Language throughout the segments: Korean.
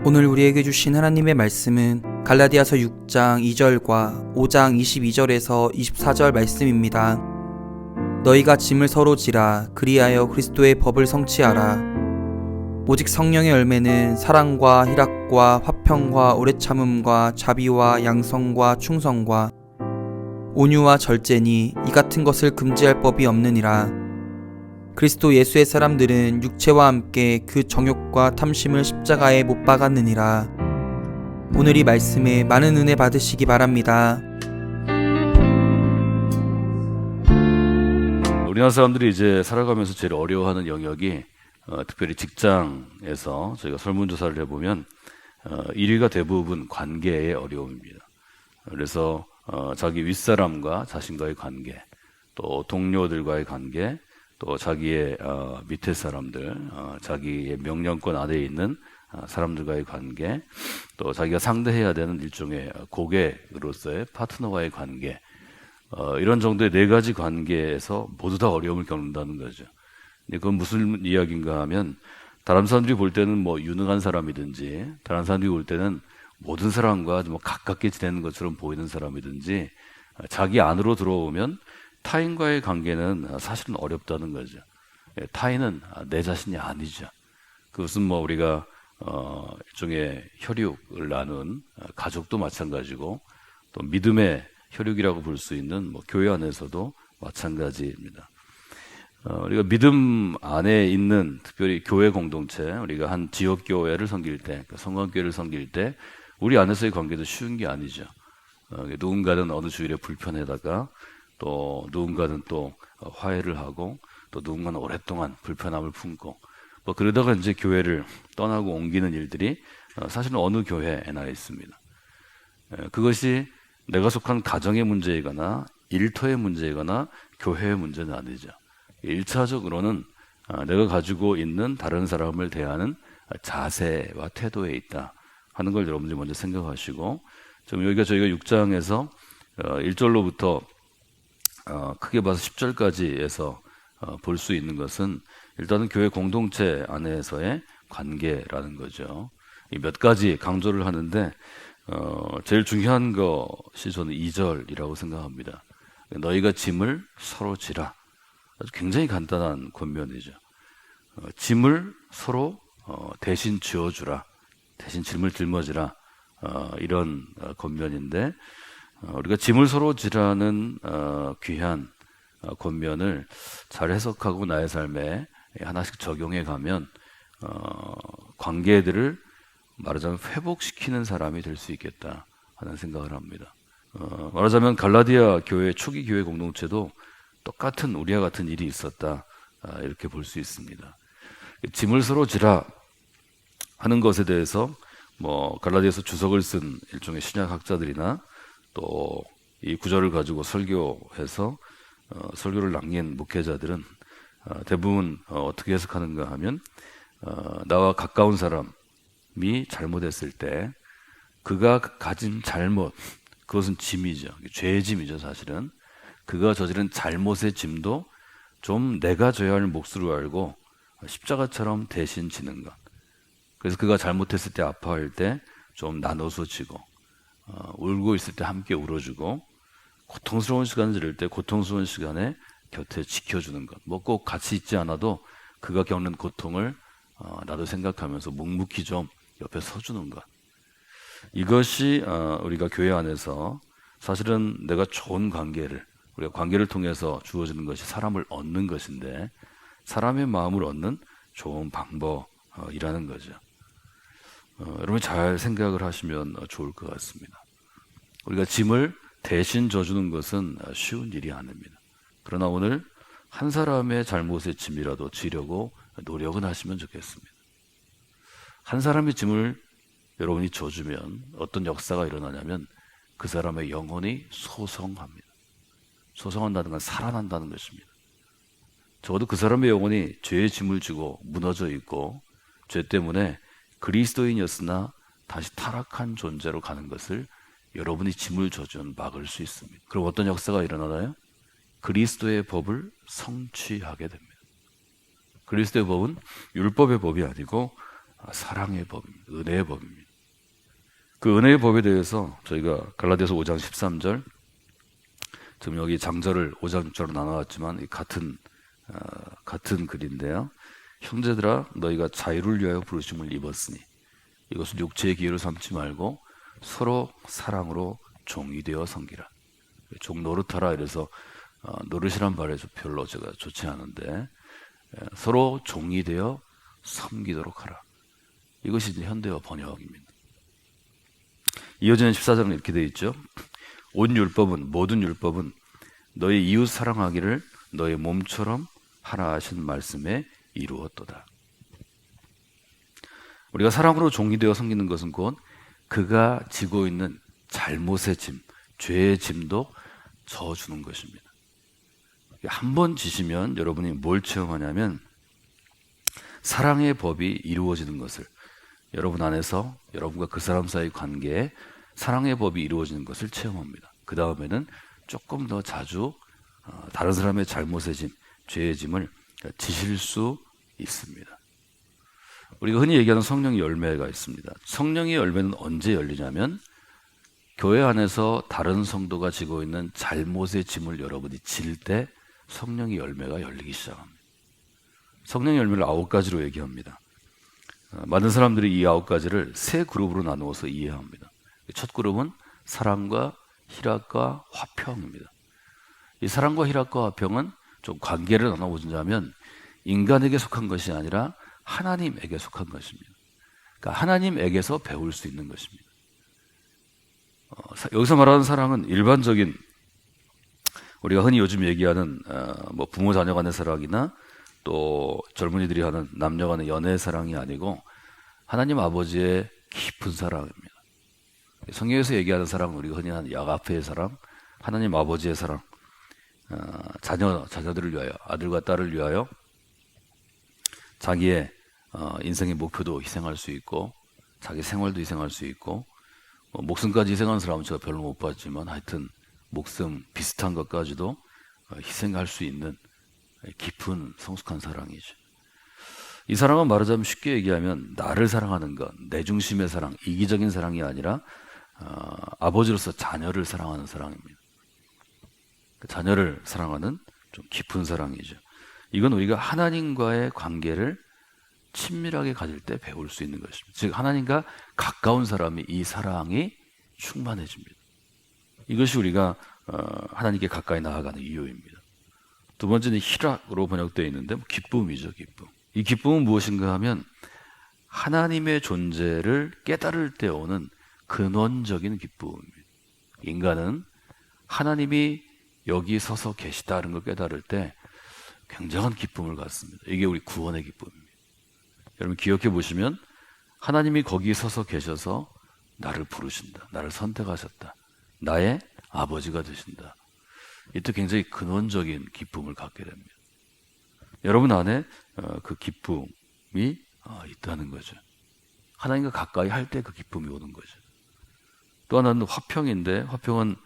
오늘 우리에게 주신 하나님의 말씀은 갈라디아서 6장 2절과 5장 22절에서 24절 말씀입니다. 너희가 짐을 서로 지라 그리하여 그리스도의 법을 성취하라. 오직 성령의 열매는 사랑과 희락과 화평과 오래 참음과 자비와 양성과 충성과 온유와 절제니 이 같은 것을 금지할 법이 없느니라. 그리스도 예수의 사람들은 육체와 함께 그 정욕과 탐심을 십자가에 못 박았느니라. 오늘 이 말씀에 많은 은혜 받으시기 바랍니다. 우리나라 사람들이 이제 살아가면서 제일 어려워하는 영역이 특별히 직장에서 저희가 설문조사를 해보면 1위가 대부분 관계의 어려움입니다. 그래서 자기 윗사람과 자신과의 관계, 또 동료들과의 관계, 또 자기의 밑에 사람들, 자기의 명령권 아래에 있는 사람들과의 관계, 또 자기가 상대해야 되는 일종의 고객으로서의 파트너와의 관계, 이런 정도의 네 가지 관계에서 모두 다 어려움을 겪는다는 거죠. 근데 그건 무슨 이야기인가 하면 다른 사람들이 볼 때는 뭐 유능한 사람이든지 다른 사람들이 볼 때는 모든 사람과 좀 가깝게 지내는 것처럼 보이는 사람이든지 자기 안으로 들어오면 타인과의 관계는 사실은 어렵다는 거죠. 타인은 내 자신이 아니죠. 그것은 뭐 우리가 일종의 혈육을 나눈 가족도 마찬가지고 또 믿음의 혈육이라고 볼 수 있는 뭐 교회 안에서도 마찬가지입니다. 우리가 믿음 안에 있는 특별히 교회 공동체, 우리가 한 지역 교회를 섬길 때, 성관교회를 섬길 때 우리 안에서의 관계도 쉬운 게 아니죠. 누군가는 어느 주일에 불편하다가 또 누군가는 또 화해를 하고 또 누군가는 오랫동안 불편함을 품고 뭐 그러다가 이제 교회를 떠나고 옮기는 일들이 사실은 어느 교회에나 있습니다. 그것이 내가 속한 가정의 문제이거나 일터의 문제이거나 교회의 문제는 아니죠. 1차적으로는 내가 가지고 있는 다른 사람을 대하는 자세와 태도에 있다 하는 걸 여러분들이 먼저 생각하시고, 지금 여기가 저희가 6장에서 1절로부터 크게 봐서 10절까지에서 볼 수 있는 것은 일단은 교회 공동체 안에서의 관계라는 거죠. 이 몇 가지 강조를 하는데 제일 중요한 것이 저는 2절이라고 생각합니다. 너희가 짐을 서로 지라. 아주 굉장히 간단한 권면이죠. 짐을 서로 대신 지어주라. 대신 짐을 짊어지라. 이런 권면인데 우리가 짐을 서로 지라는 귀한 권면을 잘 해석하고 나의 삶에 하나씩 적용해 가면 관계들을 말하자면 회복시키는 사람이 될 수 있겠다 하는 생각을 합니다. 말하자면 갈라디아 교회 초기 교회 공동체도 똑같은 우리와 같은 일이 있었다 이렇게 볼 수 있습니다. 짐을 서로 지라 하는 것에 대해서 뭐 갈라디아서 주석을 쓴 일종의 신약학자들이나 또 이 구절을 가지고 설교해서 설교를 남긴 목회자들은 대부분 어떻게 해석하는가 하면 나와 가까운 사람이 잘못했을 때 그가 가진 잘못, 그것은 짐이죠. 죄의 짐이죠. 사실은 그가 저지른 잘못의 짐도 좀 내가 져야 할 몫으로 알고 십자가처럼 대신 지는 것. 그래서 그가 잘못했을 때 아파할 때 좀 나눠서 지고 울고 있을 때 함께 울어주고 고통스러운 시간을 지낼 때 고통스러운 시간에 곁에 지켜주는 것. 뭐 꼭 같이 있지 않아도 그가 겪는 고통을 나도 생각하면서 묵묵히 좀 옆에 서주는 것. 이것이 우리가 교회 안에서 사실은 내가 좋은 관계를, 우리가 관계를 통해서 주어지는 것이 사람을 얻는 것인데 사람의 마음을 얻는 좋은 방법이라는 거죠. 여러분 잘 생각을 하시면 좋을 것 같습니다. 우리가 짐을 대신 져주는 것은 쉬운 일이 아닙니다. 그러나 오늘 한 사람의 잘못의 짐이라도 지려고 노력은 하시면 좋겠습니다. 한 사람의 짐을 여러분이 져주면 어떤 역사가 일어나냐면 그 사람의 영혼이 소성합니다. 소성한다는 건 살아난다는 것입니다. 적어도 그 사람의 영혼이 죄의 짐을 지고 무너져 있고 죄 때문에 그리스도인이었으나 다시 타락한 존재로 가는 것을 여러분이 짐을 져주면 막을 수 있습니다. 그럼 어떤 역사가 일어나나요? 그리스도의 법을 성취하게 됩니다. 그리스도의 법은 율법의 법이 아니고 사랑의 법입니다. 은혜의 법입니다. 그 은혜의 법에 대해서 저희가 갈라디아서 5장 13절, 지금 여기 장절을 5장 6절로 나눠왔지만 같은 글인데요. 형제들아 너희가 자유를 위하여 부르심을 입었으니 이것을 육체의 기회로 삼지 말고 서로 사랑으로 종이 되어 섬기라. 종 노릇하라 이래서 노릇이란 말에 별로 제가 좋지 않은데 서로 종이 되어 섬기도록 하라. 이것이 이제 현대어 번역입니다. 이어지는 14절은 이렇게 되어 있죠. 온 율법은 모든 율법은 너희 이웃 사랑하기를 너희 몸처럼 하라 하신 말씀에 이루었도다. 우리가 사랑으로 종이 되어 섬기는 것은 곧 그가 지고 있는 잘못의 짐, 죄의 짐도 져주는 것입니다. 한 번 지시면 여러분이 뭘 체험하냐면 사랑의 법이 이루어지는 것을, 여러분 안에서 여러분과 그 사람 사이 관계에 사랑의 법이 이루어지는 것을 체험합니다. 그 다음에는 조금 더 자주 다른 사람의 잘못의 짐, 죄의 짐을 지실 수 있습니다. 우리가 흔히 얘기하는 성령의 열매가 있습니다. 성령의 열매는 언제 열리냐면 교회 안에서 다른 성도가 지고 있는 잘못의 짐을 여러분이 질 때 성령의 열매가 열리기 시작합니다. 성령의 열매를 9가지로 얘기합니다. 많은 사람들이 이 9가지를 세 그룹으로 나누어서 이해합니다. 첫 그룹은 사랑과 희락과 화평입니다. 이 사랑과 희락과 화평은 좀 관계를 나눠보자면 인간에게 속한 것이 아니라 하나님에게 속한 것입니다. 그러니까 하나님에게서 배울 수 있는 것입니다. 여기서 말하는 사랑은 일반적인 우리가 흔히 요즘 얘기하는 뭐 부모 자녀 간의 사랑이나 또 젊은이들이 하는 남녀 간의 연애의 사랑이 아니고 하나님 아버지의 깊은 사랑입니다. 성경에서 얘기하는 사랑은 우리가 흔히 하는 야가페의 사랑, 하나님 아버지의 사랑, 자녀들을 위하여, 아들과 딸을 위하여 자기의 인생의 목표도 희생할 수 있고 자기 생활도 희생할 수 있고 목숨까지 희생하는 사람은 제가 별로 못 봤지만 하여튼 목숨 비슷한 것까지도 희생할 수 있는 깊은 성숙한 사랑이죠. 이 사랑은 말하자면 쉽게 얘기하면 나를 사랑하는 것, 내 중심의 사랑, 이기적인 사랑이 아니라 아버지로서 자녀를 사랑하는 사랑입니다. 자녀를 사랑하는 좀 깊은 사랑이죠. 이건 우리가 하나님과의 관계를 친밀하게 가질 때 배울 수 있는 것입니다. 즉 하나님과 가까운 사람이 이 사랑이 충만해집니다. 이것이 우리가 하나님께 가까이 나아가는 이유입니다. 두 번째는 희락으로 번역되어 있는데 기쁨이죠. 기쁨. 이 기쁨은 무엇인가 하면 하나님의 존재를 깨달을 때 오는 근원적인 기쁨입니다. 인간은 하나님이 여기 서서 계시다는 걸 깨달을 때 굉장한 기쁨을 갖습니다. 이게 우리 구원의 기쁨입니다. 여러분 기억해 보시면 하나님이 거기 서서 계셔서 나를 부르신다. 나를 선택하셨다. 나의 아버지가 되신다. 이때 굉장히 근원적인 기쁨을 갖게 됩니다. 여러분 안에 그 기쁨이 있다는 거죠. 하나님과 가까이 할 때 그 기쁨이 오는 거죠. 또 하나는 화평인데 화평은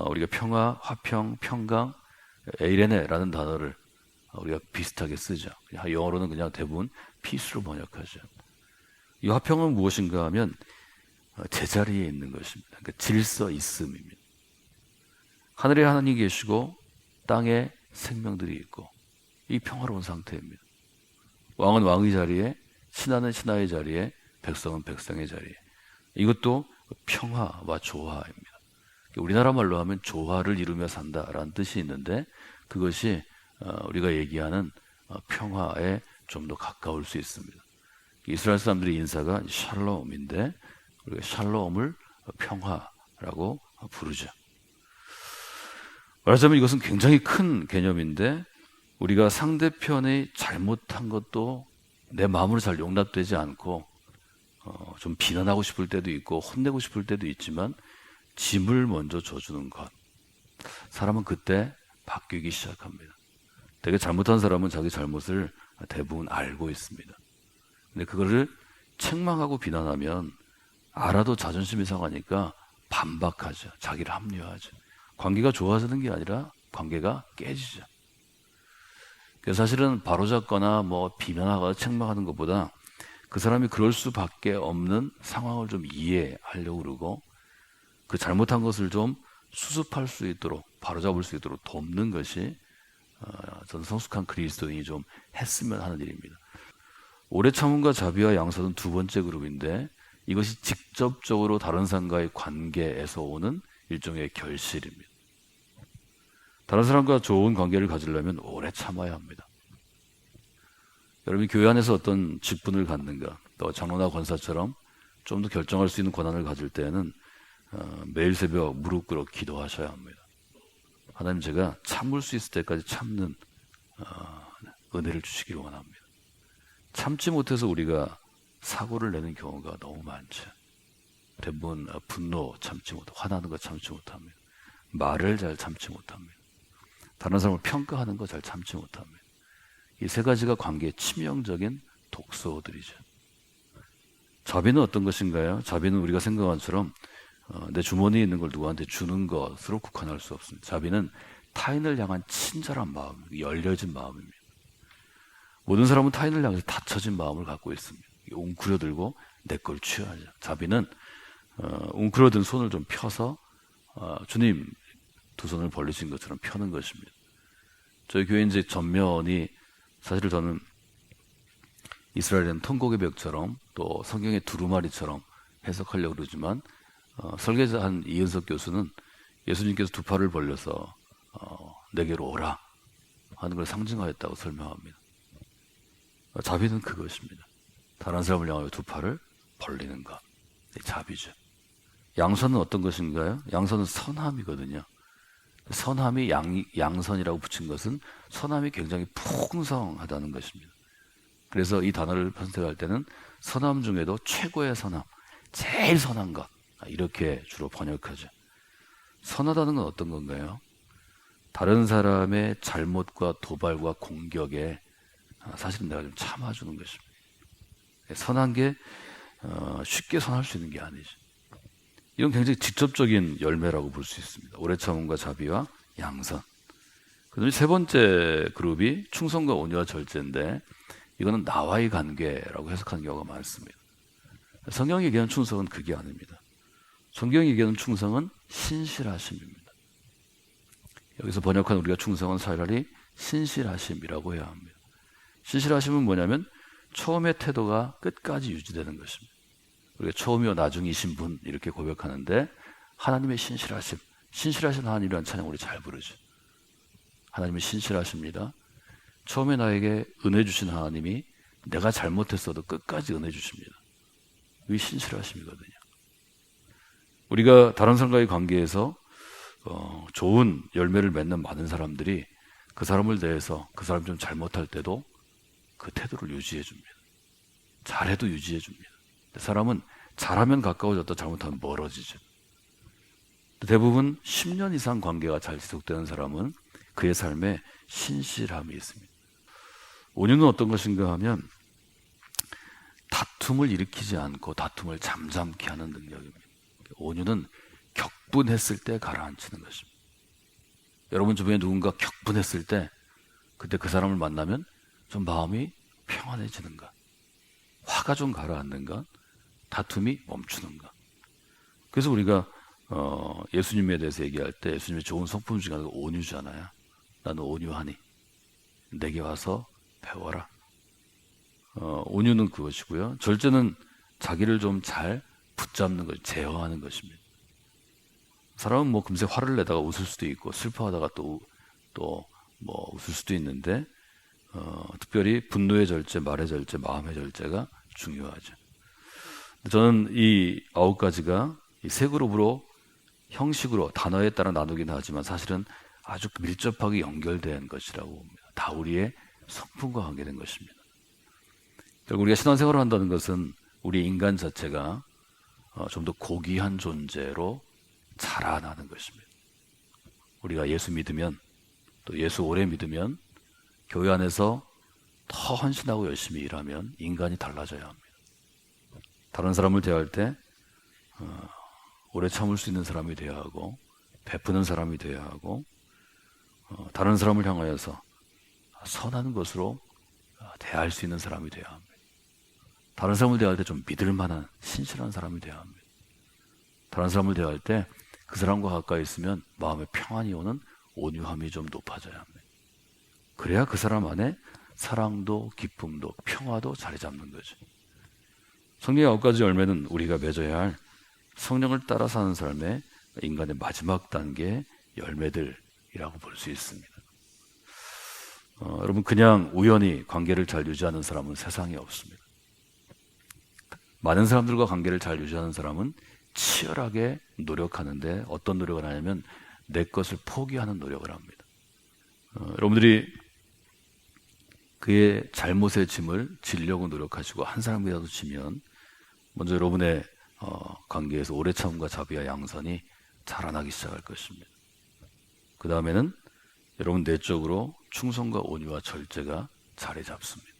우리가 평화, 화평, 평강, 에이레네라는 단어를 우리가 비슷하게 쓰죠. 영어로는 그냥 대부분 피스로 번역하죠. 이 화평은 무엇인가 하면 제자리에 있는 것입니다. 그러니까 질서 있음입니다. 하늘에 하나님이 계시고 땅에 생명들이 있고 이 평화로운 상태입니다. 왕은 왕의 자리에, 신하는 신하의 자리에, 백성은 백성의 자리에. 이것도 평화와 조화입니다. 우리나라 말로 하면 조화를 이루며 산다라는 뜻이 있는데 그것이 우리가 얘기하는 평화에 좀 더 가까울 수 있습니다. 이스라엘 사람들의 인사가 샬롬인데 우리가 샬롬을 평화라고 부르죠. 말하자면 이것은 굉장히 큰 개념인데 우리가 상대편의 잘못한 것도 내 마음으로 잘 용납되지 않고 좀 비난하고 싶을 때도 있고 혼내고 싶을 때도 있지만 짐을 먼저 져주는 것. 사람은 그때 바뀌기 시작합니다. 되게 잘못한 사람은 자기 잘못을 대부분 알고 있습니다. 근데 그거를 책망하고 비난하면 알아도 자존심이 상하니까 반박하죠. 자기를 합리화하죠. 관계가 좋아지는 게 아니라 관계가 깨지죠. 그래서 사실은 바로잡거나 뭐 비난하거나 책망하는 것보다 그 사람이 그럴 수밖에 없는 상황을 좀 이해하려고 그러고 그 잘못한 것을 좀 수습할 수 있도록 바로잡을 수 있도록 돕는 것이 저는 성숙한 그리스도인이 좀 했으면 하는 일입니다. 오래 참음과 자비와 양선은 두 번째 그룹인데 이것이 직접적으로 다른 사람과의 관계에서 오는 일종의 결실입니다. 다른 사람과 좋은 관계를 가지려면 오래 참아야 합니다. 여러분이 교회 안에서 어떤 직분을 갖는가, 또 장로나 권사처럼 좀 더 결정할 수 있는 권한을 가질 때에는 매일 새벽 무릎 꿇어 기도하셔야 합니다. 하나님, 제가 참을 수 있을 때까지 참는 은혜를 주시기를 원합니다. 참지 못해서 우리가 사고를 내는 경우가 너무 많죠. 대부분 분노 참지 못하고 화나는 거 참지 못합니다. 말을 잘 참지 못합니다. 다른 사람을 평가하는 거 잘 참지 못합니다. 이 세 가지가 관계의 치명적인 독소들이죠. 자비는 어떤 것인가요? 자비는 우리가 생각한 것처럼 내 주머니에 있는 걸 누구한테 주는 것으로 국한할 수 없습니다. 자비는 타인을 향한 친절한 마음, 열려진 마음입니다. 모든 사람은 타인을 향해서 닫혀진 마음을 갖고 있습니다. 웅크려들고 내 걸 취하죠. 자비는 웅크려든 손을 좀 펴서 주님 두 손을 벌리신 것처럼 펴는 것입니다. 저희 교회 이제 전면이 사실 저는 이스라엘은 통곡의 벽처럼 또 성경의 두루마리처럼 해석하려고 그러지만 설계자 한 이은석 교수는 예수님께서 두 팔을 벌려서 내게로 오라 하는 걸 상징하였다고 설명합니다. 자비는 그것입니다. 다른 사람을 향하여 두 팔을 벌리는 것, 자비죠. 양선은 어떤 것인가요? 양선은 선함이거든요. 선함이 양선이라고 붙인 것은 선함이 굉장히 풍성하다는 것입니다. 그래서 이 단어를 선택할 때는 선함 중에도 최고의 선함, 제일 선한 것, 이렇게 주로 번역하죠. 선하다는 건 어떤 건가요? 다른 사람의 잘못과 도발과 공격에 사실은 내가 좀 참아주는 것입니다. 선한 게 쉽게 선할 수 있는 게 아니죠. 이건 굉장히 직접적인 열매라고 볼 수 있습니다. 오래 참음과 자비와 양선. 그다음에 세 번째 그룹이 충성과 온유와 절제인데 이거는 나와의 관계라고 해석하는 경우가 많습니다. 성경이 얘기하는 충성은 그게 아닙니다. 성경이 얘기하는 충성은 신실하심입니다. 여기서 번역한 우리가 충성은 차라리 신실하심이라고 해야 합니다. 신실하심은 뭐냐면 처음의 태도가 끝까지 유지되는 것입니다. 우리가 처음이요 나중이신 분 이렇게 고백하는데 하나님의 신실하심, 신실하신 하나님이라는 찬양 우리 잘 부르죠. 하나님은 신실하십니다. 처음에 나에게 은혜 주신 하나님이 내가 잘못했어도 끝까지 은혜 주십니다. 이게 신실하심이거든요. 우리가 다른 사람과의 관계에서 좋은 열매를 맺는 많은 사람들이 그 사람을 대해서 그 사람이 좀 잘못할 때도 그 태도를 유지해 줍니다. 잘해도 유지해 줍니다. 사람은 잘하면 가까워졌다 잘못하면 멀어지죠. 대부분 10년 이상 관계가 잘 지속되는 사람은 그의 삶에 신실함이 있습니다. 온유는 어떤 것인가 하면 다툼을 일으키지 않고 다툼을 잠잠케 하는 능력입니다. 온유는 격분했을 때 가라앉히는 것입니다. 여러분 주변에 누군가 격분했을 때 그때 그 사람을 만나면 좀 마음이 평안해지는가, 화가 좀 가라앉는가, 다툼이 멈추는가. 그래서 우리가 예수님에 대해서 얘기할 때 예수님의 좋은 성품 중에 하나가 온유잖아요. 나는 온유하니 내게 와서 배워라. 온유는 그것이고요. 절제는 자기를 좀 잘 붙잡는 것, 제어하는 것입니다. 사람은 뭐 금세 화를 내다가 웃을 수도 있고 슬퍼하다가 또 뭐 웃을 수도 있는데 특별히 분노의 절제, 말의 절제, 마음의 절제가 중요하죠. 저는 이 9가지가 이 세 그룹으로 형식으로 단어에 따라 나누긴 하지만 사실은 아주 밀접하게 연결된 것이라고 봅니다. 다 우리의 성품과 관계된 것입니다. 결국 우리가 신앙생활을 한다는 것은 우리 인간 자체가 좀 더 고귀한 존재로 자라나는 것입니다. 우리가 예수 믿으면 또 예수 오래 믿으면 교회 안에서 더 헌신하고 열심히 일하면 인간이 달라져야 합니다. 다른 사람을 대할 때 오래 참을 수 있는 사람이 되어야 하고 베푸는 사람이 되어야 하고 다른 사람을 향하여서 선한 것으로 대할 수 있는 사람이 되어야 합니다. 다른 사람을 대할 때 좀 믿을 만한 신실한 사람이 되어야 합니다. 다른 사람을 대할 때 그 사람과 가까이 있으면 마음에 평안이 오는 온유함이 좀 높아져야 합니다. 그래야 그 사람 안에 사랑도 기쁨도 평화도 자리 잡는 거죠. 성령의 9가지 열매는 우리가 맺어야 할 성령을 따라 사는 삶의 인간의 마지막 단계의 열매들이라고 볼 수 있습니다. 여러분, 그냥 우연히 관계를 잘 유지하는 사람은 세상에 없습니다. 많은 사람들과 관계를 잘 유지하는 사람은 치열하게 노력하는데, 어떤 노력을 하냐면 내 것을 포기하는 노력을 합니다. 여러분들이 그의 잘못의 짐을 지려고 노력하시고 한 사람이라도 지면 먼저 여러분의 관계에서 오래 참음과 자비와 양선이 자라나기 시작할 것입니다. 그 다음에는 여러분 내적으로 충성과 온유와 절제가 자리 잡습니다.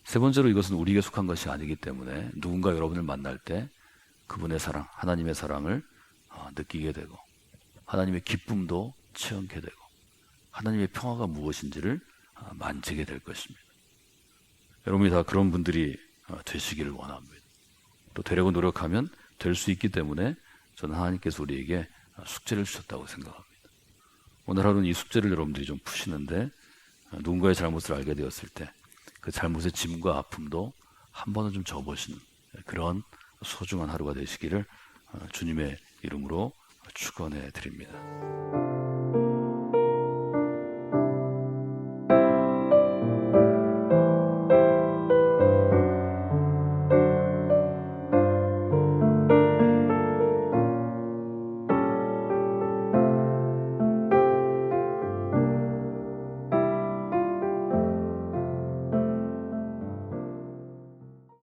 세 번째로, 이것은 우리에게 속한 것이 아니기 때문에 누군가 여러분을 만날 때 그분의 사랑, 하나님의 사랑을 느끼게 되고 하나님의 기쁨도 체험케 되고 하나님의 평화가 무엇인지를 만지게 될 것입니다. 여러분이 다 그런 분들이 되시기를 원합니다. 또 되려고 노력하면 될 수 있기 때문에 저는 하나님께서 우리에게 숙제를 주셨다고 생각합니다. 오늘 하루는 이 숙제를 여러분들이 좀 푸시는데, 누군가의 잘못을 알게 되었을 때 그 잘못의 짐과 아픔도 한 번은 좀 접어보시는 그런 소중한 하루가 되시기를 주님의 이름으로 축원해 드립니다.